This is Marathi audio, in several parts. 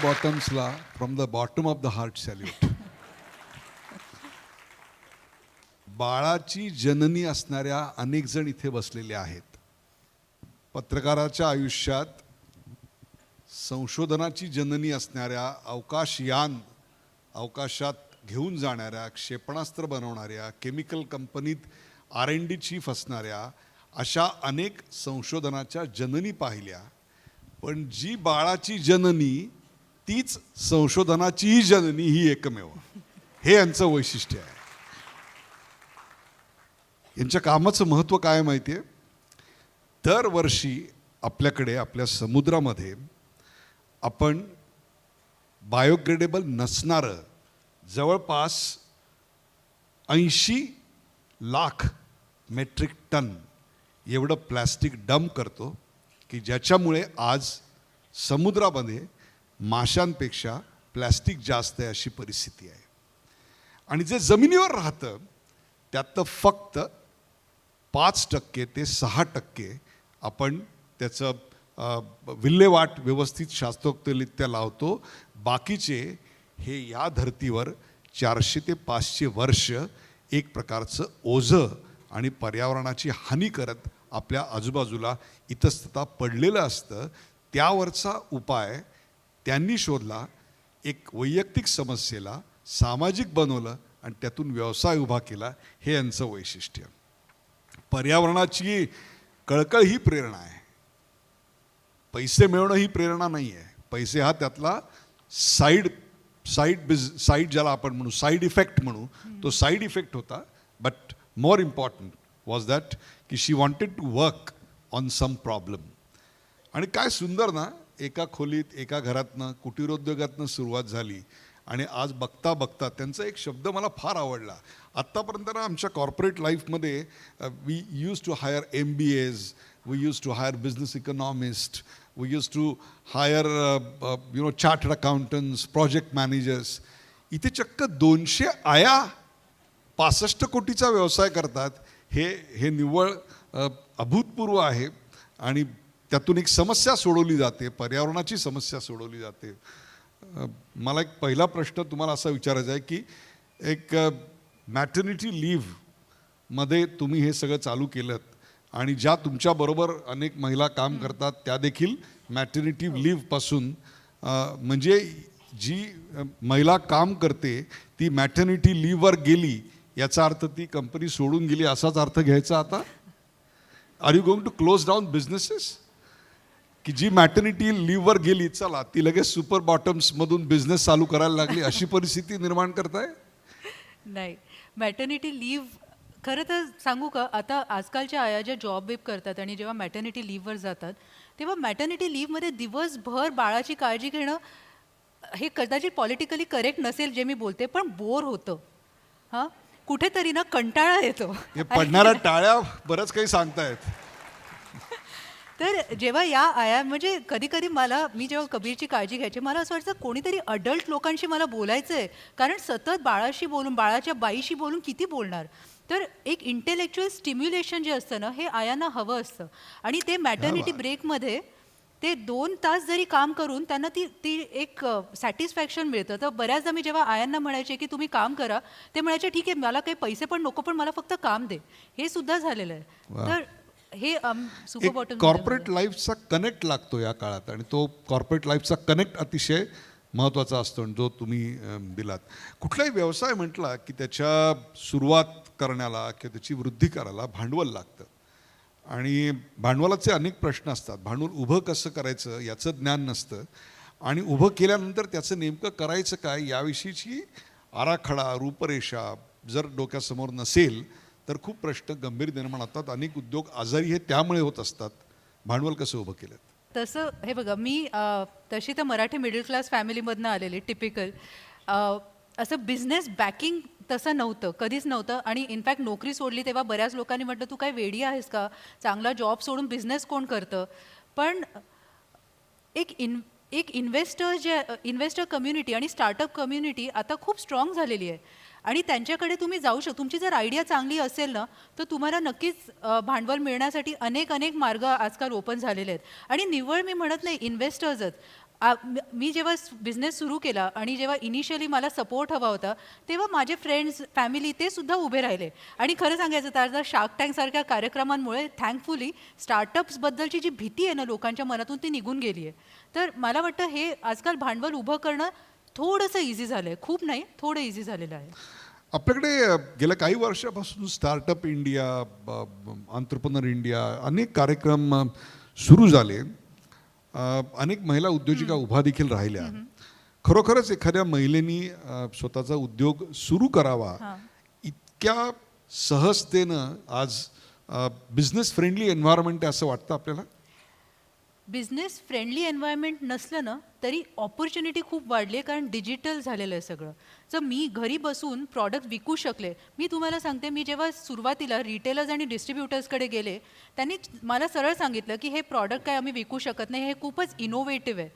बॉटम्सला from the bottom of the heart salute. बाळाची जननी असणाऱ्या अनेक जण इथे बसलेले आहेत. पत्रकाराच्या आयुष्यात संशोधनाची जननी असणाऱ्या, अवकाशयान अवकाशात घेऊन जाणाऱ्या, क्षेपणास्त्र बनवणाऱ्या, केमिकल कंपनीत R&D चीफ असणाऱ्या अशा अनेक संशोधनाच्या जननी पाहिल्या. पण जी बाळाची जननी तीच संशोधनाचीही जननी ही एकमेव. हे यांचं वैशिष्ट्य आहे. यांच्या कामाचं महत्त्व काय माहिती आहे? दरवर्षी आपल्याकडे आपल्या समुद्रामध्ये आपण बायोग्रेडेबल नसणारं जवळपास 80 लाख मेट्रिक टन एवढं प्लॅस्टिक डंप करतो की ज्याच्यामुळे आज समुद्रामध्ये माशांपेक्षा प्लॅस्टिक जास्त आहे अशी परिस्थिती आहे. आणि जे जमिनीवर राहतं त्यात फक्त 5% ते 6% आपण त्याचं विल्हेवाट व्यवस्थित शास्त्रोक्तरित्या लावतो. बाकीचे हे या धर्तीवर 400 ते 500 वर्ष एक प्रकारचं ओझं आणि पर्यावरणाची हानी करत आपल्या आजूबाजूला इतस्ततः पडलेलं असतं. त्यावरचा उपाय त्यांनी शोधला. एक वैयक्तिक समस्येला सामाजिक बनवलं आणि त्यातून व्यवसाय उभा केला. हे यांचं वैशिष्ट्य. पर्यावरणाची कळकळ ही प्रेरणा आहे. पैसे मिळवणं ही प्रेरणा नाही आहे. पैसे हा त्यातला साईड ज्याला आपण म्हणू, साईड इफेक्ट म्हणू, तो साईड इफेक्ट होता. But more important was that की she wanted to work on some problem. आणि काय सुंदर ना, एका खोलीत एका घरातनं कुटीरोद्योगातनं सुरुवात झाली आणि आज बघता बघता त्यांचा एक शब्द मला फार आवडला. आत्तापर्यंत ना आमच्या कॉर्पोरेट लाईफमध्ये we use to hire MBAs, we use to hire business economist, we use to hire chartered accountants, project managers. इथे चक्क 200 आया 65 कोटीचा व्यवसाय करतात. हे निव्वळ अभूतपूर्व आहे. आणि त्यातून एक समस्या सोडवली जाते, पर्यावरणाची समस्या सोडवली जाते. मला एक पहिला प्रश्न तुम्हाला असा विचारायचा आहे की एक मॅटर्निटी लीव्हमध्ये तुम्ही हे सगळं चालू केलं आणि ज्या तुमच्याबरोबर अनेक महिला काम करतात त्या देखील मॅटर्निटी लीव्हपासून, म्हणजे जी महिला काम करते ती मॅटर्निटी लीव्हवर गेली याचा अर्थ ती कंपनी सोडून गेली असाच अर्थ घ्यायचा आता? Are you going to close down businesses? की जी मॅटर्निटी लीव्हवर गेली, चला ती लगेच सुपर बॉटम्समधून बिझनेस चालू करायला लागली अशी परिस्थिती निर्माण करताय? नाही, मॅटर्निटी लीव्ह खरं तर सांगू का, आता आजकालच्या आया ज्या जॉब वेब करतात आणि जेव्हा मॅटर्निटी लीव्हवर जातात तेव्हा मॅटर्निटी लीव्हमध्ये दिवसभर बाळाची काळजी घेणं हे कदाचित पॉलिटिकली करेक्ट नसेल जे मी बोलते, पण बोर होतं. हां, कुठेतरी ना कंटाळा येतो. हे पडणाऱ्या टाळ्या बरंच काही सांगतायत. तर जेव्हा या आया म्हणजे कधी कधी मी जेव्हा कबीरची काळजी घ्यायची, मला असं वाटतं कोणीतरी अडल्ट लोकांशी मला बोलायचं आहे. कारण सतत बाळाशी बोलून, बाळाच्या बाईशी बोलून किती बोलणार. तर एक इंटेलेक्च्युअल स्टिम्युलेशन जे असतं ना, हे आयांना हवं असतं. आणि ते मॅटर्निटी ब्रेकमध्ये ते 2 तास जरी काम करून त्यांना ती एक सॅटिस्फॅक्शन मिळतं. तर बऱ्याचदा मी जेव्हा आयांना म्हणायचे की तुम्ही काम करा, ते म्हणायचे ठीक आहे, मला काही पैसे पण नको, पण मला फक्त काम दे. हे सुद्धा झालेलं आहे. तर हे सुपर बॉटम कॉर्पोरेट लाईफचा कनेक्ट लागतो या काळात आणि तो कॉर्पोरेट लाईफचा कनेक्ट अतिशय महत्त्वाचा असतो जो तुम्ही दिलात. कुठलाही व्यवसाय म्हटला की त्याच्या सुरुवात करण्याला किंवा त्याची वृद्धी करायला भांडवल लागतं आणि भांडवलाचे अनेक प्रश्न असतात. भांडवल उभं कसं करायचं याचं ज्ञान नसतं आणि उभं केल्यानंतर त्याचं नेमकं करायचं काय याविषयीची आराखडा, रूपरेषा जर डोक्यासमोर नसेल तर खूप प्रश्न गंभीर निर्माण होतात. अनेक उद्योग आजारी हे त्यामुळे होत असतात. भांडवल कसं उभं केलं? तसं हे बघा, मी तशी तर मराठी मिडल क्लास फॅमिलीमधनं आलेली टिपिकल. असं बिझनेस बॅकिंग तसं नव्हतं, कधीच नव्हतं. आणि इनफॅक्ट नोकरी सोडली तेव्हा बऱ्याच लोकांनी म्हटलं तू काय वेडी आहेस का, चांगला जॉब सोडून बिझनेस कोण करतं. पण एक इन्व्हेस्टर कम्युनिटी आणि स्टार्टअप कम्युनिटी आता खूप स्ट्रॉंग झालेली आहे. आणि त्यांच्याकडे तुम्ही जाऊ शकता. तुमची जर आयडिया चांगली असेल ना, तर तुम्हाला नक्कीच भांडवल मिळण्यासाठी अनेक मार्ग आजकाल ओपन झालेले आहेत. आणि निव्वळ मी म्हणत नाही इन्व्हेस्टर्सच, मी जेव्हा बिझनेस सुरू केला आणि जेव्हा इनिशियली मला सपोर्ट हवा होता तेव्हा माझे फ्रेंड्स फॅमिली ते सुद्धा उभे राहिले. आणि खरं सांगायचं तर शार्क टँकसारख्या कार्यक्रमांमुळे थँकफुली स्टार्टअप्सबद्दलची जी भीती आहे ना लोकांच्या मनातून ती निघून गेली आहे. तर मला वाटतं हे आजकाल भांडवल उभं करणं थोडंसं इझी झालं आहे, खूप नाही, थोडं इझी झालेलं आहे. आपल्याकडे गेल्या काही वर्षापासून स्टार्टअप इंडिया, एंटरप्रेन्योर इंडिया अनेक कार्यक्रम सुरू झाले. अनेक महिला उद्योजिका उभा देखील राहिल्या. खरोखरच एखाद्या महिलेनी स्वतःचा उद्योग सुरू करावा इतक्या सहजतेनं आज बिझनेस फ्रेंडली एन्व्हायरमेंट आहे असं वाटतं आपल्याला? बिझनेस फ्रेंडली एन्व्हायरमेंट नसलं ना तरी ऑपॉर्च्युनिटी खूप वाढली आहे, कारण डिजिटल झालेलं आहे सगळं. जर मी घरी बसून प्रॉडक्ट विकू शकले, मी तुम्हाला सांगते, मी जेव्हा सुरुवातीला रिटेलर्स आणि डिस्ट्रीब्युटर्सकडे गेले त्यांनी मला सरळ सांगितलं की हे प्रॉडक्ट काय आम्ही विकू शकत नाही, हे खूपच इनोव्हेटिव्ह आहे.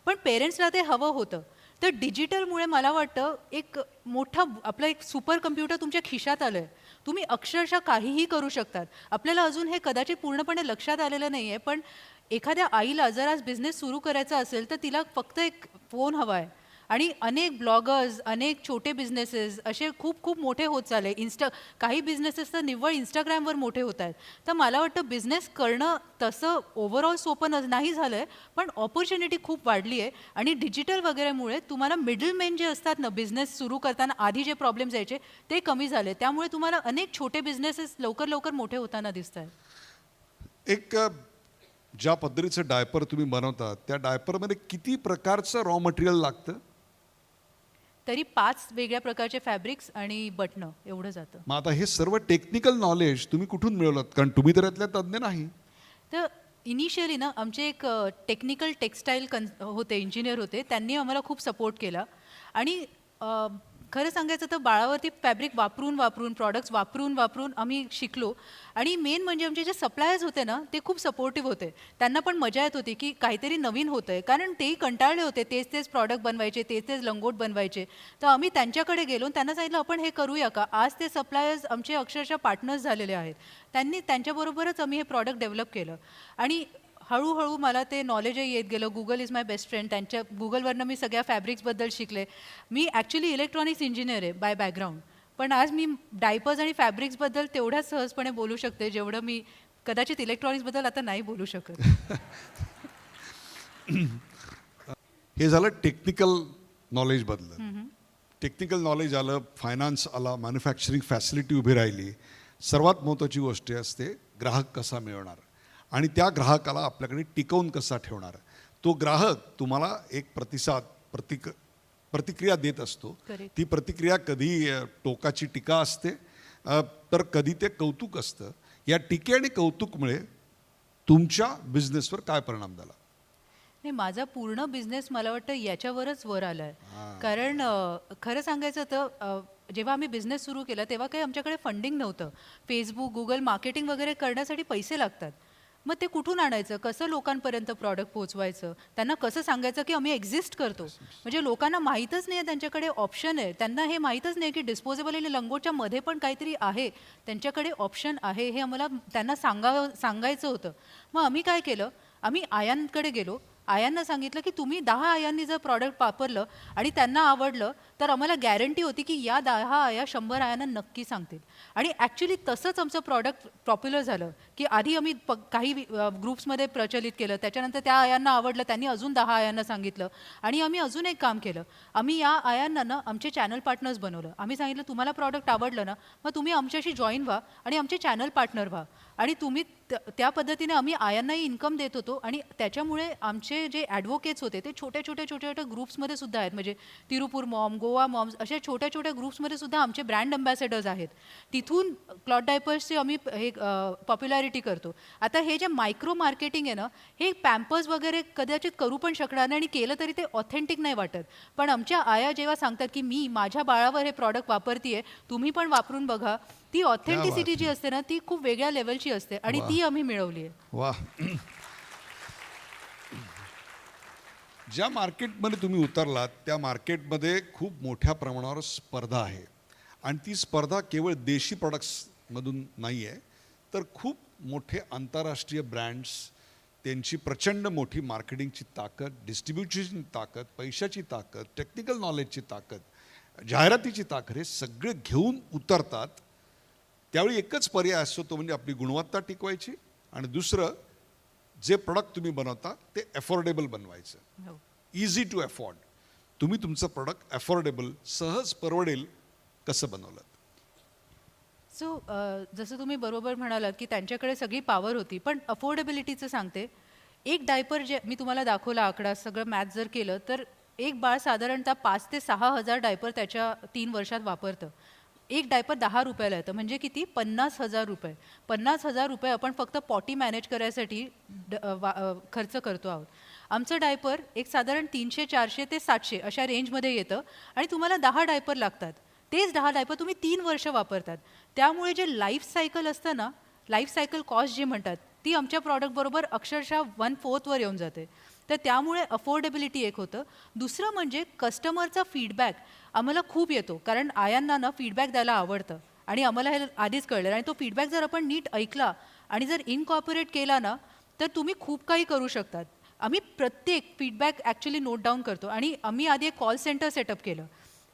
पण पेरेंट्सला ते हवं होतं. तर डिजिटलमुळे मला वाटतं एक मोठा आपलं एक सुपर कम्प्युटर तुमच्या खिशात आलं आहे. तुम्ही अक्षरशः काहीही करू शकतात. आपल्याला अजून हे कदाचित पूर्णपणे लक्षात आलेलं नाही आहे, पण एखाद्या आईला जर आज बिझनेस सुरू करायचा असेल तर तिला फक्त एक फोन हवा आहे. आणि अनेक ब्लॉगर्स, अनेक छोटे बिझनेसेस असे खूप खूप मोठे होत चालले. काही बिझनेसेस तर निव्वळ इंस्टाग्रामवर मोठे होत आहेत. तर मला वाटतं बिझनेस करणं तसं ओव्हरऑल सोपं नाही झालं आहे, पण ऑपॉर्च्युनिटी खूप वाढली आहे. आणि डिजिटल वगैरेमुळे तुम्हाला मिडलमेन जे असतात ना बिझनेस सुरू करताना आधी जे प्रॉब्लेम्स यायचे ते कमी झाले. त्यामुळे तुम्हाला अनेक छोटे बिझनेसेस लवकर लवकर मोठे होताना दिसत आहेत. एक ज्या पद्धतीचं डायपर तुम्ही बनवता त्या डायपरमध्ये किती प्रकारचं रॉ मटेरियल लागतं? तरी 5 वेगळ्या प्रकारचे फॅब्रिक्स आणि बटणं एवढं जातं. मग आता हे सर्व टेक्निकल नॉलेज तुम्ही कुठून मिळवलात? कारण तुम्ही तर यातल्या तज्ज्ञ नाही. तर इनिशियली ना आमचे एक टेक्निकल टेक्स्टाईल होते, इंजिनियर होते, त्यांनी आम्हाला खूप सपोर्ट केला. आणि खरं सांगायचं तर बाळावरती फॅब्रिक वापरून प्रॉडक्ट्स वापरून आम्ही शिकलो. आणि मेन म्हणजे आमचे जे सप्लायर्स होते ना ते खूप सपोर्टिव्ह होते. त्यांना पण मजा येत होती की काहीतरी नवीन होतं आहे, कारण तेही कंटाळले होते, तेच प्रॉडक्ट बनवायचे, तेच लंगोट बनवायचे. तर आम्ही त्यांच्याकडे गेलो, त्यांना सांगितलं आपण हे करूया का. आज ते सप्लायर्स आमचे अक्षरशः पार्टनर्स झालेले आहेत. त्यांच्याबरोबरच आम्ही हे प्रॉडक्ट डेव्हलप केलं. आणि हळूहळू मला ते नॉलेजही येत गेलं. Google is my best friend. गुगलवरनं मी सगळ्या फॅब्रिक्सबद्दल शिकले. मी ॲक्च्युली इलेक्ट्रॉनिक्स इंजिनियर आहे बाय बॅकग्राऊंड, पण आज मी डायपर्स आणि फॅब्रिक्सबद्दल तेवढ्याच सहजपणे बोलू शकते जेवढं मी कदाचित इलेक्ट्रॉनिक्सबद्दल आता नाही बोलू शकत. हे झालं टेक्निकल नॉलेजबद्दल. टेक्निकल नॉलेज आलं, फायनान्स आला, मॅन्युफॅक्चरिंग फॅसिलिटी उभी राहिली. सर्वात महत्त्वाची गोष्ट असते ग्राहक कसा मिळवणार आणि त्या ग्राहकाला आपल्याकडे टिकवून कसा ठेवणार. तो ग्राहक तुम्हाला एक प्रतिक्रिया देत असतो. ती प्रतिक्रिया कधी टोकाची टीका असते तर कधी ते कौतुक असतं. या टीके आणि कौतुकमुळे तुमच्या बिझनेसवर काय परिणाम झाला? नाही, माझा पूर्ण बिझनेस मला वाटतं याच्यावरच वर आला आहे. कारण खरं सांगायचं तर जेव्हा आम्ही बिझनेस सुरू केला तेव्हा काही आमच्याकडे फंडिंग नव्हतं. फेसबुक, गुगल मार्केटिंग वगैरे करण्यासाठी पैसे लागतात. मग ते कुठून आणायचं, कसं लोकांपर्यंत प्रॉडक्ट पोहोचवायचं, त्यांना कसं सांगायचं की आम्ही एक्झिस्ट करतो. म्हणजे लोकांना माहीतच नाही आहे त्यांच्याकडे ऑप्शन आहे. त्यांना हे माहीतच नाही की डिस्पोजेबल आणि लंगोटच्या मध्ये पण काहीतरी आहे, त्यांच्याकडे ऑप्शन आहे, हे आम्हाला त्यांना सांगायचं होतं. मग आम्ही काय केलं, आम्ही आयांकडे गेलो. आयांना सांगितलं की तुम्ही 10 आयांनी जर प्रॉडक्ट वापरलं आणि त्यांना आवडलं तर आम्हाला गॅरंटी होती की या 10 आया 100 आयांना नक्की सांगतील. आणि ॲक्च्युली तसंच आमचं प्रॉडक्ट पॉप्युलर झालं की आधी आम्ही काही ग्रुप्समध्ये प्रचलित केलं, त्याच्यानंतर त्या आयांना आवडलं, त्यांनी अजून 10 आयांना सांगितलं. आणि आम्ही अजून एक काम केलं, आम्ही या आयांना ना आमचे चॅनल पार्टनर्स बनवलं. आम्ही सांगितलं तुम्हाला प्रॉडक्ट आवडलं ना मग तुम्ही आमच्याशी जॉईन व्हा आणि आमचे चॅनल पार्टनर व्हा. आणि तुम्ही त्या पद्धतीने आम्ही आयांनाही इन्कम देत होतो. आणि त्याच्यामुळे आमचे जे ॲडव्होकेट्स होते ते छोट्या ग्रुप्समध्ये सुद्धा आहेत. म्हणजे तिरुपूर मॉम, गोवा मॉम्स अशा छोट्या ग्रुप्समध्ये सुद्धा आमचे ब्रँड अँबॅसेडर्स आहेत. तिथून क्लॉथ डायपर्सची आम्ही हे पॉप्युलॅरिटी करतो. आता हे जे मायक्रो मार्केटिंग आहे ना, हे पॅम्पर्स वगैरे कदाचित करू पण शकणार नाही आणि केलं तरी ते ऑथेंटिक नाही वाटत. पण आमच्या आया जेव्हा सांगतात की मी माझ्या बाळावर हे प्रॉडक्ट वापरतीये, तुम्ही पण वापरून बघा, ती ऑथेंटिसिटी जी असते ना ती खूप वेगळ्या लेवलची असते आणि ती आम्ही मिळवली आहे. वा. ज्या मार्केटमध्ये तुम्ही उतरलात त्या मार्केटमध्ये खूप मोठ्या प्रमाणावर स्पर्धा आहे. आणि ती स्पर्धा केवळ देशी प्रॉडक्ट्समधून नाही आहे, तर खूप मोठे आंतरराष्ट्रीय ब्रँड्स त्यांची प्रचंड मोठी मार्केटिंगची ताकद, डिस्ट्रीब्युशनची ताकद, पैशाची ताकद, टेक्निकल नॉलेजची ताकद, जाहिरातीची ताकद हे सगळे घेऊन उतरतात. त्यावेळी एकच पर्याय असतो, तो म्हणजे आपली गुणवत्ता टिकवायची आणि दुसरं जे प्रोडक्ट तुम्ही बनवता ते अफोर्डेबल बनवायचं, हो. Easy to afford. तुम्ही तुमचं प्रोडक्ट अफोर्डेबल, सहज परवडेल कसं बनवलं. सो जसं तुम्ही बरोबर म्हणालात की त्यांच्याकडे सगळी पॉवर होती, पण अफोर्डेबिलिटीचं सांगते. एक डायपर जे मी तुम्हाला दाखवला आकडा, सगळं मॅथ जर केलं तर एक बाळ साधारणतः 5 ते 6,000 डायपर त्याच्या 3 वर्षात वापरतं. एक डायपर 10 रुपयाला येतं, म्हणजे किती? 50,000 रुपये. 50,000 रुपये आपण फक्त पॉटी मॅनेज करायसाठी खर्च करतो आहोत. आमचं डायपर एक साधारण 300, 400 ते 700 अशा रेंजमध्ये येतं आणि तुम्हाला 10 डायपर लागतात. तेच 10 डायपर तुम्ही 3 वर्ष वापरतात. त्यामुळे जे लाईफ सायकल असतं ना, लाईफ सायकल कॉस्ट जी म्हणतात, ती आमच्या प्रॉडक्टबरोबर अक्षरशः 1/4 वर येऊन जाते. तर त्यामुळे अफोर्डेबिलिटी एक होतं. दुसरं म्हणजे कस्टमरचा फीडबॅक आम्हाला खूप येतो, कारण आयांना ना फीडबॅक द्यायला आवडतं आणि आम्हाला हे आधीच कळलं. आणि तो फीडबॅक जर आपण नीट ऐकला आणि जर इनकॉर्पोरेट केला ना, तर तुम्ही खूप काही करू शकतात. आम्ही प्रत्येक फीडबॅक ॲक्च्युली नोट डाऊन करतो आणि आम्ही आधी एक कॉल सेंटर सेटअप केलं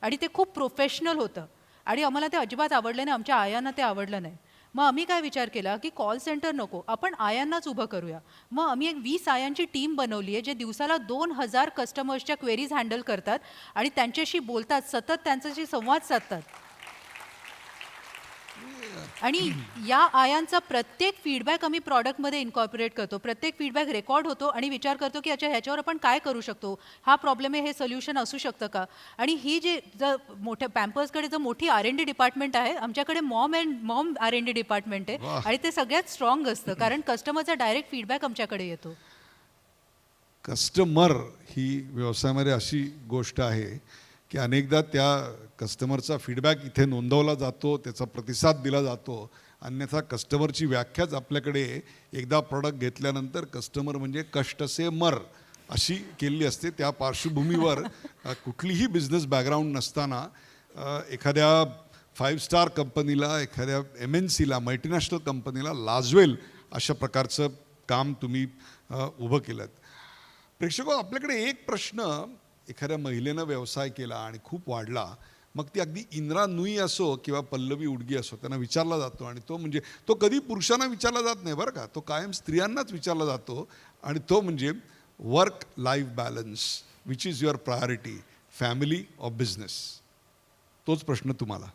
आणि ते खूप प्रोफेशनल होतं आणि आम्हाला ते अजिबात आवडलं नाही, आमच्या आयांना ते आवडलं नाही. मग आम्ही काय विचार केला की कॉल सेंटर नको, आपण आयांनाच उभं करूया. मग आम्ही एक 20 आयांची टीम बनवली आहे, जे दिवसाला 2,000 कस्टमर्सच्या क्वेरीज हँडल करतात आणि त्यांच्याशी बोलतात, सतत त्यांच्याशी संवाद साधतात. आणि या आयांचा प्रत्येक फीडबॅक आम्ही प्रॉडक्टमध्ये इन्कॉर्पोरेट करतो. प्रत्येक फीडबॅक रेकॉर्ड होतो आणि विचार करतो की अच्छा ह्याच्यावर आपण काय करू शकतो, हा प्रॉब्लेम आहे, हे सोल्युशन असू शकतं का. आणि ही जे जर मोठ्या पॅम्पर्सकडे जर मोठी R&D डिपार्टमेंट आहे, आमच्याकडे मॉम R&D डिपार्टमेंट आहे वाह. आणि ते सगळ्यात स्ट्रॉंग असतं, कारण कस्टमरचा डायरेक्ट फीडबॅक आमच्याकडे येतो. कस्टमर ही व्यवसायामध्ये अशी गोष्ट आहे की अनेकदा त्या कस्टमरचा फीडबॅक इथे नोंदवला जातो, त्याचा प्रतिसाद दिला जातो. अन्यथा कस्टमरची व्याख्याच आपल्याकडे एकदा प्रॉडक्ट घेतल्यानंतर कस्टमर म्हणजे कष्ट से मर अशी केलेली असते. त्या पार्श्वभूमीवर कुठलीही बिझनेस बॅकग्राऊंड नसताना एखाद्या 5 स्टार कंपनीला, एखाद्या MNCला, मल्टीनॅशनल कंपनीला लाजवेल अशा प्रकारचं काम तुम्ही उभं केलं. प्रेक्षको, आपल्याकडे एक प्रश्न एखाद्या महिलेनं व्यवसाय केला आणि खूप वाढला, मग ती अगदी इंद्रा नुई असो किंवा पल्लवी उडगी असो, त्यांना विचारला जातो आणि तो म्हणजे तो कधी पुरुषांना विचारला जात नाही बरं का, तो कायम स्त्रियांनाच विचारला जातो आणि तो म्हणजे work life balance, which is your priority, family or business. तोच प्रश्न तुम्हाला.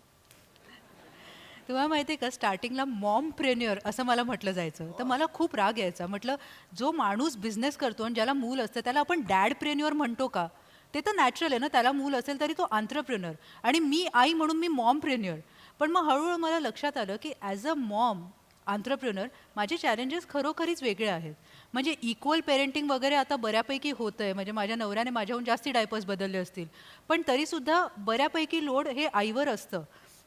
तुम्हाला माहिती आहे का, स्टार्टिंगला मॉमप्रेन्युअर असं मला म्हटलं जायचं, तर मला खूप राग यायचा. म्हटलं, जो माणूस बिझनेस करतो आणि ज्याला मूल असतं त्याला आपण डॅडप्रेन्युअर म्हणतो का? ते तर नॅचरल आहे ना, त्याला मूल असेल तरी तो आंत्रप्रेन्युअर, आणि मी आई म्हणून मी मॉमप्रेन्युअर. पण मग हळूहळू मला लक्षात आलं की ॲज अ मॉम आंत्रप्रेन्युअर माझे चॅलेंजेस खरोखरीच वेगळे आहेत. म्हणजे इक्वल पेरेंटिंग वगैरे आता बऱ्यापैकी होतं आहे, म्हणजे माझ्या नवऱ्याने माझ्याहून जास्ती डायपर्स बदलले असतील, पण तरीसुद्धा बऱ्यापैकी लोड हे आईवर असतं.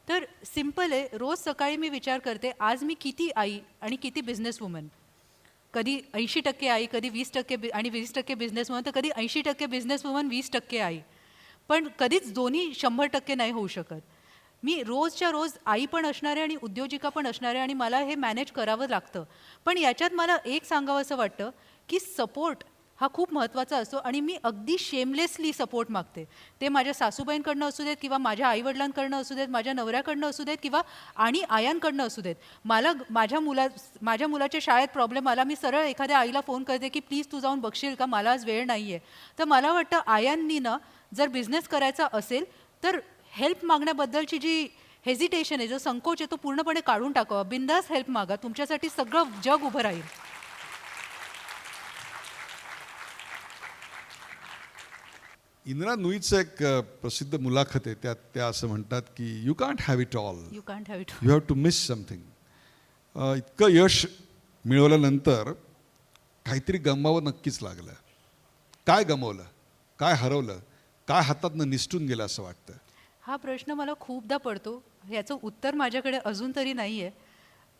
तर सिम्पल आहे, रोज सकाळी मी विचार करते, आज मी किती आई आणि किती बिझनेस वुमन. कधी 80% आई, कधी 20% आणि 20% बिझनेस वुमन, तर कधी 80% बिझनेस वुमन, 20% आई. पण कधीच दोन्ही 100% नाही होऊ शकत. मी रोजच्या रोज आई पण असणार आहे आणि उद्योजिका पण असणार आहे आणि मला हे मॅनेज करावं लागतं. पण याच्यात मला एक सांगावं असं वाटतं की सपोर्ट हा खूप महत्त्वाचा असतो आणि मी अगदी शेमलेसली सपोर्ट मागते. ते माझ्या सासूबाईंकडनं असू देत किंवा माझ्या आईवडिलांकडनं असू देत, माझ्या नवऱ्याकडनं असू देत किंवा आणि आयांकडनं असू देत. मला माझ्या मुलाच्या शाळेत प्रॉब्लेम आला, मी सरळ एखाद्या आईला फोन करते की प्लीज तू जाऊन बघशील का, मला आज वेळ नाही आहे. तर मला वाटतं आयांनी ना, जर बिझनेस करायचा असेल तर हेल्प मागण्याबद्दलची जी हेजिटेशन आहे, जो संकोच आहे, तो पूर्णपणे काढून टाकावा. बिंदास हेल्प मागा, तुमच्यासाठी सगळं जग उभं राहील. इंदिरा नुईचं एक प्रसिद्ध मुलाखत आहे, त्यात त्या असं म्हणतात की you can't have it all, you can't have it. You have to miss something. इतकं यश मिळवल्यानंतर काहीतरी गमवावं नक्कीच लागलं. काय गमवलं, काय हरवलं, काय हातातनं निसटून गेलं असं वाटतं? हा प्रश्न मला खूपदा पडतो. याचं उत्तर माझ्याकडे अजून तरी नाही आहे.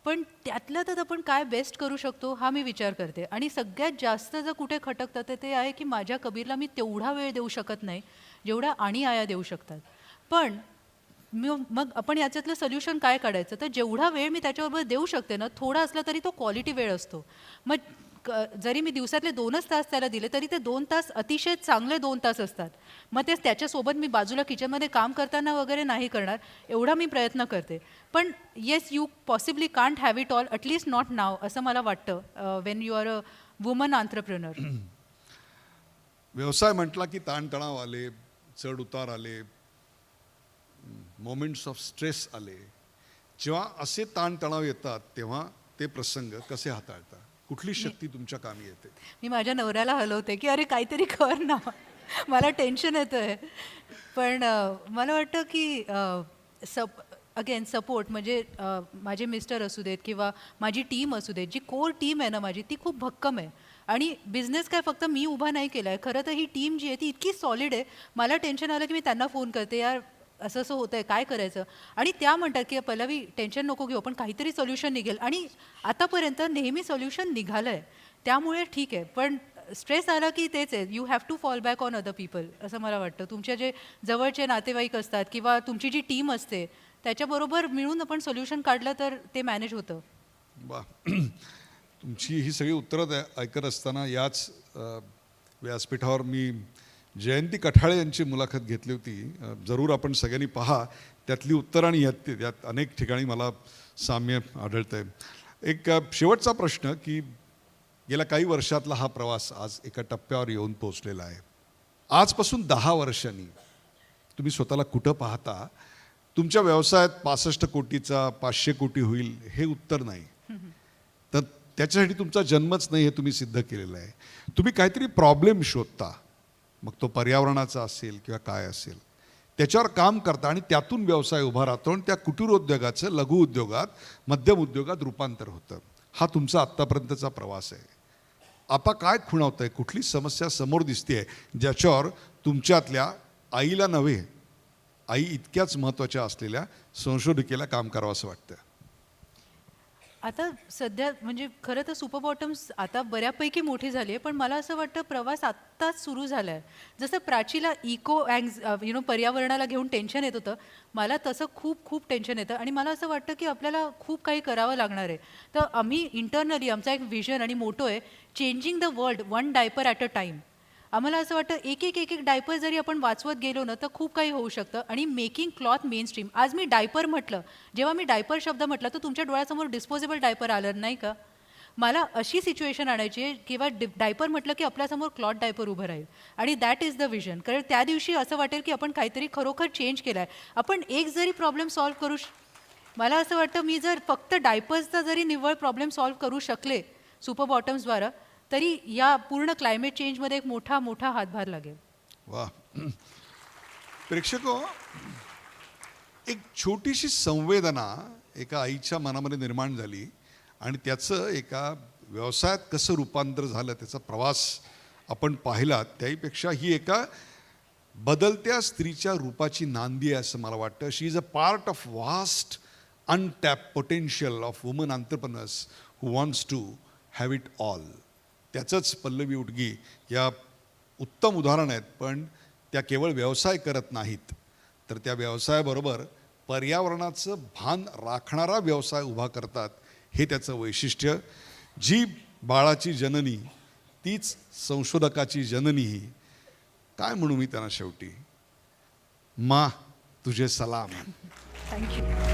पण त्यातल्या त्यात आपण काय बेस्ट करू शकतो हा मी विचार करते. आणि सगळ्यात जास्त जर कुठे खटकतं तर ते आहे की माझ्या कबीरला मी तेवढा वेळ देऊ शकत नाही जेवढ्या आणि आया देऊ शकतात. पण मग आपण याच्यातलं सोल्युशन काय काढायचं, तर जेवढा वेळ मी त्याच्याबरोबर देऊ शकते ना, थोडा असला तरी तो क्वालिटी वेळ असतो. मग जरी मी दिवसातले 2च तास त्याला दिले तरी ते 2 तास अतिशय चांगले 2 तास असतात. मग ते त्याच्यासोबत मी बाजूला किचनमध्ये काम करताना वगैरे नाही करणार, एवढा मी प्रयत्न करते. पण yes, you possibly can't have it all, at least not now, असं मला वाटतं when you are a woman entrepreneur. व्यवसाय म्हटला की ताणतणाव आले, चढ उतार आले, मोमेंट्स ऑफ स्ट्रेस आले. जेव्हा असे ताणतणाव येतात तेव्हा ते प्रसंग कसे हाताळता? कुठली शक्ती तुमच्या कामी येते? मी माझ्या नवऱ्याला हलवते की अरे काहीतरी कर ना, मला टेन्शन येतं आहे. पण मला वाटतं की अगेन सपोर्ट म्हणजे माझे मिस्टर असू देत किंवा माझी टीम असू देत, जी कोर टीम आहे ना माझी, ती खूप भक्कम आहे. आणि बिझनेस काय फक्त मी उभा नाही केला आहे, खरं तर ही टीम जी आहे ती इतकी सॉलिड आहे. मला टेन्शन आलं की मी त्यांना फोन करते, यार असं असं होतं आहे, काय करायचं? आणि त्या म्हणतात की पल्लवी टेन्शन नको घेऊ, पण काहीतरी सोल्युशन निघेल. आणि आतापर्यंत नेहमी सोल्युशन निघालं आहे, त्यामुळे ठीक आहे. पण स्ट्रेस आला की तेच आहे, you have to fall back on other people, असं मला वाटतं. तुमचे जे जवळचे नातेवाईक असतात किंवा तुमची जी टीम असते त्याच्याबरोबर मिळून आपण सोल्युशन काढलं तर ते मॅनेज होतं. वा, तुमची ही सगळी उत्तरं ऐकत असताना याच व्यासपीठावर मी जयंती कठाळे यांची मुलाखत घेतली होती. जरूर आपण सगळ्यांनी पहा, त्यातली उत्तरं आणि यात अनेक ठिकाणी मला साम्य आढळतं आहे. एक शेवटचा प्रश्न की गेल्या काही वर्षातला हा प्रवास आज एका टप्प्यावर येऊन पोहोचलेला आहे. आजपासून 10 वर्षांनी तुम्ही स्वतःला कुठं पाहता? तुमच्या व्यवसायात 65 कोटीचा 500 कोटी होईल हे उत्तर नाही, तर त्याच्यासाठी तुमचा जन्मच नाही हे तुम्ही सिद्ध केलेलं आहे. तुम्ही काहीतरी प्रॉब्लेम शोधता, मग तो पर्यावरणाचा असेल किंवा काय असेल, त्याच्यावर काम करता आणि त्यातून व्यवसाय उभा राहतो आणि त्या कुटीर उद्योगाचं लघु उद्योगात, मध्यम उद्योगात रूपांतर होतं. हा तुमचा आत्तापर्यंतचा प्रवास आहे. आता काय खुणावतंय? कुठली समस्या समोर दिसते ज्याच्यावर तुमच्यातल्या आईला नव्हे, आई इतक्याच महत्त्वाच्या असलेल्या संशोधकीला काम करावं असं वाटतं? आता सध्या म्हणजे खरं तर सुपर बॉटम्स आता बऱ्यापैकी मोठी झाली आहे, पण मला असं वाटतं प्रवास आत्ताच सुरू झाला आहे. जसं प्राचीला पर्यावरणाला घेऊन टेन्शन येत होतं, मला तसं खूप खूप टेन्शन येतं. आणि मला असं वाटतं की आपल्याला खूप काही करावं लागणार आहे. तर आम्ही इंटरनली आमचा एक विजन आणि मोटो आहे, changing the world one diaper at a time. आम्हाला असं वाटतं एक एक डायपर जरी आपण वाचवत गेलो ना तर खूप काही होऊ शकतं. आणि मेकिंग क्लॉथ मेन स्ट्रीम. आज मी डायपर म्हटलं, जेव्हा मी डायपर शब्द म्हटलं तर तुमच्या डोळ्यासमोर डिस्पोजेबल डायपर आलं नाही का? मला अशी सिच्युएशन आणायची आहे किंवा डायपर म्हटलं की आपल्यासमोर क्लॉथ डायपर उभं राहील. आणि दॅट इज द विजन. कारण त्या दिवशी असं वाटेल की आपण काहीतरी खरोखर चेंज केलं आहे. आपण एक जरी प्रॉब्लेम सॉल्व्ह मला असं वाटतं मी जर फक्त डायपर्सचा जरी निव्वळ प्रॉब्लेम सॉल्व्ह करू शकले सुपर बॉटम्सद्वारा, तरी या पूर्ण क्लायमेट चेंजमध्ये एक मोठा मोठा हातभार लागेल. वा, प्रेक्षको, एक छोटीशी संवेदना एका आईच्या मनामध्ये निर्माण झाली आणि त्याचं एका व्यवसायात कसं रूपांतर झालं, त्याचा प्रवास आपण पाहिला. त्याहीपेक्षा ही एका बदलत्या स्त्रीच्या रूपाची नांदी आहे असं मला वाटतं. She is a part of vast untapped potential of women entrepreneurs who wants to have it all. त्याचंच पल्लवी उटगी या उत्तम उदाहरण आहेत. पण त्या केवळ व्यवसाय करत नाहीत, तर त्या व्यवसायाबरोबर पर्यावरणाचं भान राखणारा व्यवसाय उभा करतात. हे त्याचं वैशिष्ट्य. जी बाळाची जननी तीच संशोधकाची जननीही. काय म्हणू मी त्यांना शेवटी? मा तुझे सलाम. थँक्यू.